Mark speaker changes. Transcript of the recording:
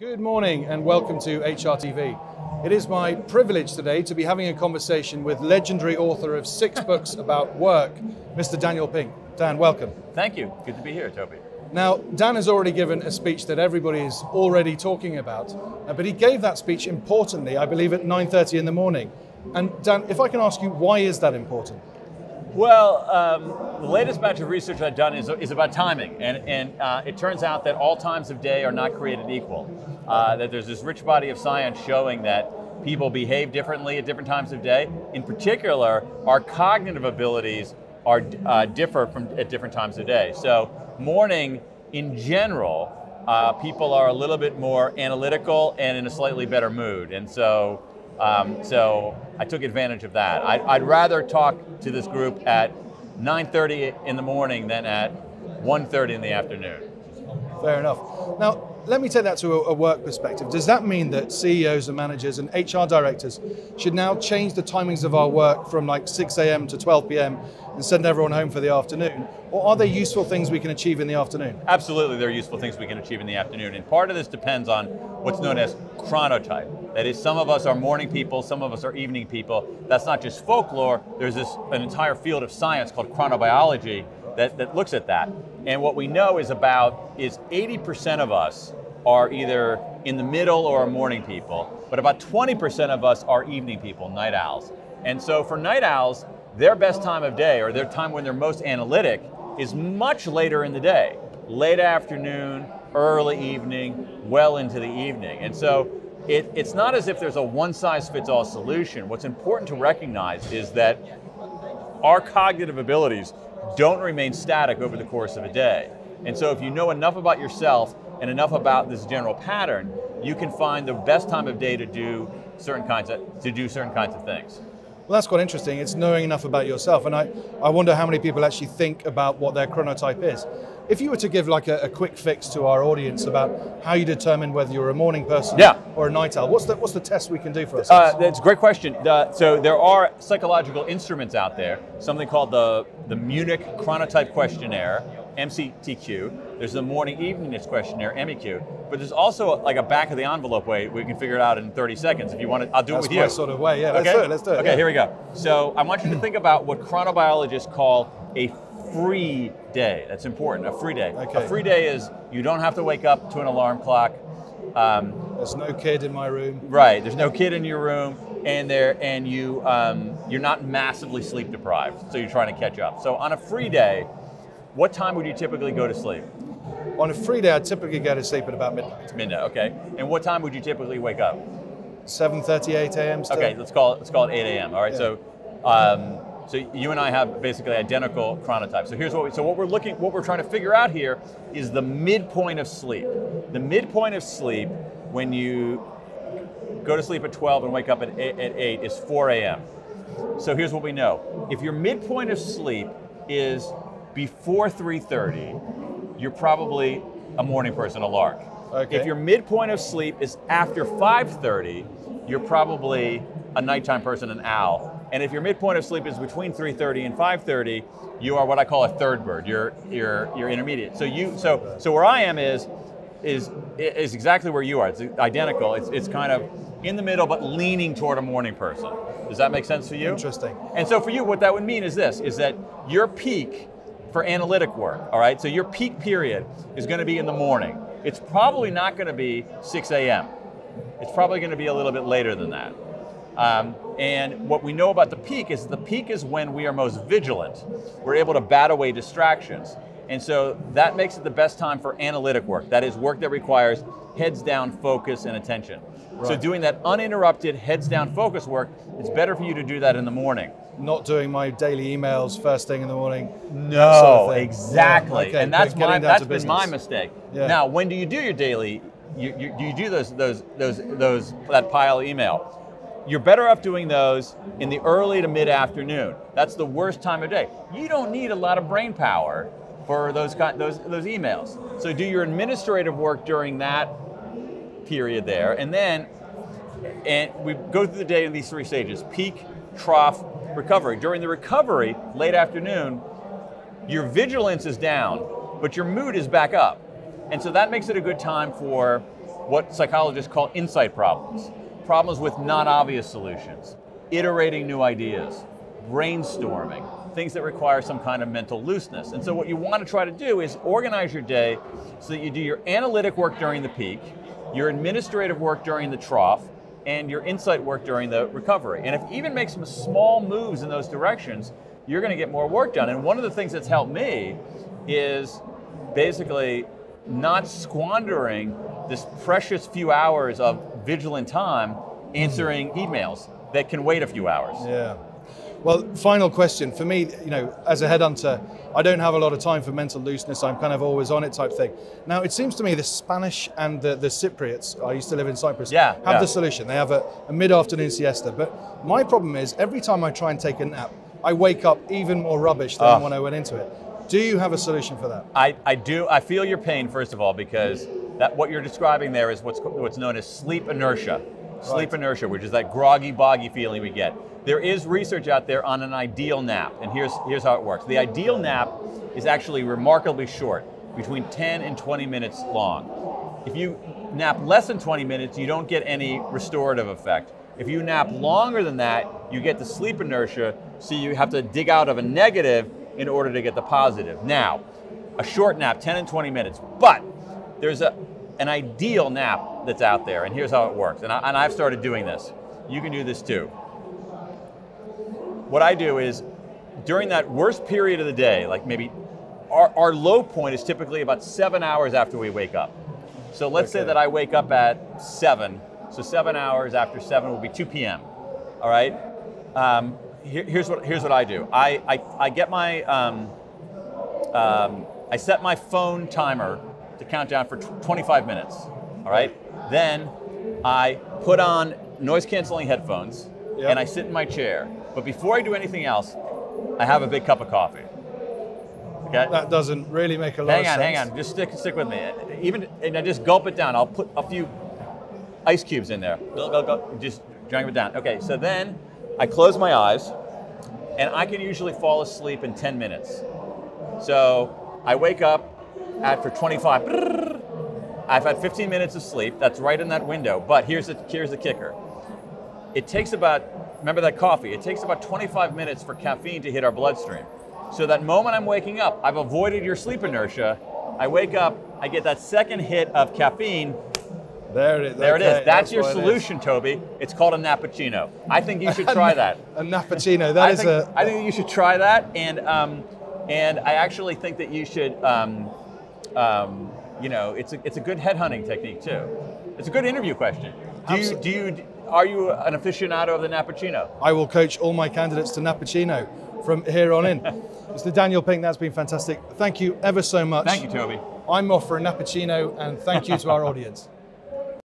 Speaker 1: Good morning and welcome to HRTV. It is my privilege today to be having a conversation with legendary author of 6 books about work, Mr. Daniel Pink. Dan, welcome.
Speaker 2: Thank you. Good to be here, Toby.
Speaker 1: Now, Dan has already given a speech that everybody is already talking about, but he gave that speech importantly, I believe, at 9:30 in the morning. And Dan, if I can ask you, why is that important?
Speaker 2: Well, the latest batch of research I've done is about timing, and it turns out that all times of day are not created equal. That there's this rich body of science showing that people behave differently at different times of day. In particular, our cognitive abilities are differ at different times of day. So morning, in general, people are a little bit more analytical and in a slightly better mood, and so I took advantage of that. I'd rather talk to this group at 9:30 in the morning than at 1:30 in the afternoon.
Speaker 1: Fair enough. Now, let me take that to a work perspective. Does that mean that CEOs and managers and HR directors should now change the timings of our work from like 6 a.m. to 12 p.m. and send everyone home for the afternoon? Or are there useful things we can achieve in the afternoon?
Speaker 2: Absolutely, there are useful things we can achieve in the afternoon. And part of this depends on what's known as chronotype. That is, some of us are morning people, some of us are evening people. That's not just folklore, there's an entire field of science called chronobiology that looks at that. And what we know is 80% of us are either in the middle or are morning people, but about 20% of us are evening people, night owls. And so for night owls, their best time of day, or their time when they're most analytic, is much later in the day. Late afternoon, early evening, well into the evening. And so it's not as if there's a one-size-fits-all solution. What's important to recognize is that our cognitive abilities don't remain static over the course of a day. And so if you know enough about yourself and enough about this general pattern, you can find the best time of day to do certain kinds of things.
Speaker 1: Well, that's quite interesting. It's knowing enough about yourself. And I wonder how many people actually think about what their chronotype is. If you were to give like a quick fix to our audience about how you determine whether you're a morning person or a night owl, what's the test we can do for ourselves?
Speaker 2: That's a great question. So there are psychological instruments out there, something called the Munich Chronotype Questionnaire, MCTQ. There's the Morning Eveningness Questionnaire, MEQ. But there's also like a back of the envelope way we can figure it out in 30 seconds. If you want to, I'll do it with you.
Speaker 1: That's my sort of way, yeah.
Speaker 2: Okay?
Speaker 1: Let's do it.
Speaker 2: Okay,
Speaker 1: yeah.
Speaker 2: Here we go. So I want you to think about what chronobiologists call a free day. That's important, a free day.
Speaker 1: Okay.
Speaker 2: A free day is you don't have to wake up to an alarm clock.
Speaker 1: There's no kid in my room.
Speaker 2: Right, there's no kid in your room, and you're not massively sleep deprived, so you're trying to catch up. So on a free day, what time would you typically go to sleep?
Speaker 1: On a free day, I typically go to sleep at about midnight.
Speaker 2: Midnight, okay. And what time would you typically wake up?
Speaker 1: 7:30, 8 a.m. still.
Speaker 2: Okay, let's call it 8 a.m. All right,
Speaker 1: Yeah.
Speaker 2: So you and I have basically identical chronotypes. So here's what we're trying to figure out here is the midpoint of sleep. The midpoint of sleep when you go to sleep at 12 and wake up at 8 is 4 a.m. So here's what we know. If your midpoint of sleep is before 3:30, you're probably a morning person, a lark.
Speaker 1: Okay.
Speaker 2: If your midpoint of sleep is after 5:30, you're probably a nighttime person, an owl. And if your midpoint of sleep is between 3:30 and 5:30, you are what I call a third bird. You're intermediate. So where I am is exactly where you are. It's identical. It's kind of in the middle, but leaning toward a morning person. Does that make sense for you?
Speaker 1: Interesting.
Speaker 2: And so for you, what that would mean is this: is that your peak for analytic work. All right. So your peak period is going to be in the morning. It's probably not going to be 6 a.m. It's probably going to be a little bit later than that. And what we know about the peak is when we are most vigilant. We're able to bat away distractions. And so that makes it the best time for analytic work. That is work that requires heads down focus and attention. Right. So doing that uninterrupted heads down focus work, it's better for you to do that in the morning.
Speaker 1: Not doing my daily emails first thing in the morning.
Speaker 2: No,
Speaker 1: sort of
Speaker 2: exactly.
Speaker 1: Yeah, okay.
Speaker 2: And that's
Speaker 1: that's
Speaker 2: been my mistake.
Speaker 1: Yeah.
Speaker 2: Now, when do you do your daily? Do you do that pile of email? You're better off doing those in the early to mid-afternoon. That's the worst time of day. You don't need a lot of brain power for those emails. So do your administrative work during that period there, and we go through the day in these 3 stages: peak, trough, recovery. During the recovery, late afternoon, your vigilance is down, but your mood is back up. And so that makes it a good time for what psychologists call insight problems, problems with non-obvious solutions, iterating new ideas, brainstorming, things that require some kind of mental looseness. And so what you want to try to do is organize your day so that you do your analytic work during the peak, your administrative work during the trough, and your insight work during the recovery. And if you even make some small moves in those directions, you're going to get more work done. And one of the things that's helped me is basically not squandering this precious few hours of vigilant time answering emails that can wait a few hours.
Speaker 1: Yeah. Well, final question. For me, as a headhunter, I don't have a lot of time for mental looseness. I'm kind of always on it type thing. Now, it seems to me the Spanish and the Cypriots, I used to live in Cyprus, have the solution. They have a mid-afternoon siesta. But my problem is, every time I try and take a nap, I wake up even more rubbish than when I went into it. Do you have a solution for that?
Speaker 2: I do. I feel your pain, first of all, because what you're describing there is what's known as sleep inertia. Sleep inertia, which is that groggy, boggy feeling we get. There is research out there on an ideal nap, and here's how it works. The ideal nap is actually remarkably short, between 10 and 20 minutes long. If you nap less than 20 minutes, you don't get any restorative effect. If you nap longer than that, you get the sleep inertia, so you have to dig out of a negative in order to get the positive. Now, a short nap, 10 and 20 minutes, but there's an ideal nap that's out there, and here's how it works. And I've started doing this. You can do this too. What I do is, during that worst period of the day, like maybe our low point is typically about 7 hours after we wake up. So let's say that I wake up at 7, so 7 hours after 7 will be 2 p.m. All right. Here's what I do. I get my I set my phone timer to count down for 25 minutes. All right. Then I put on noise canceling headphones and I sit in my chair. But before I do anything else, I have a big cup of coffee. Okay.
Speaker 1: That doesn't really make a lot of sense.
Speaker 2: Hang on. Just stick with me. And I just gulp it down. I'll put a few ice cubes in there. Just drink it down. Okay. So then I close my eyes, and I can usually fall asleep in 10 minutes. So I wake up after 25. I've had 15 minutes of sleep. That's right in that window. But here's the kicker. It takes remember that coffee, it takes about 25 minutes for caffeine to hit our bloodstream. So that moment I'm waking up, I've avoided your sleep inertia. I wake up, I get that second hit of caffeine.
Speaker 1: There it is.
Speaker 2: There it is. That's your solution, Toby. It's called a nappuccino. I think you should try that.
Speaker 1: A nappuccino.
Speaker 2: I think you should try that, and I actually think that you should. It's a good headhunting technique too. It's a good interview question. Are you an aficionado of the nappuccino?
Speaker 1: I will coach all my candidates to nappuccino from here on in. Mr. Daniel Pink, that's been fantastic. Thank you ever so much.
Speaker 2: Thank you, Toby.
Speaker 1: I'm off for a nappuccino, and thank you to our audience.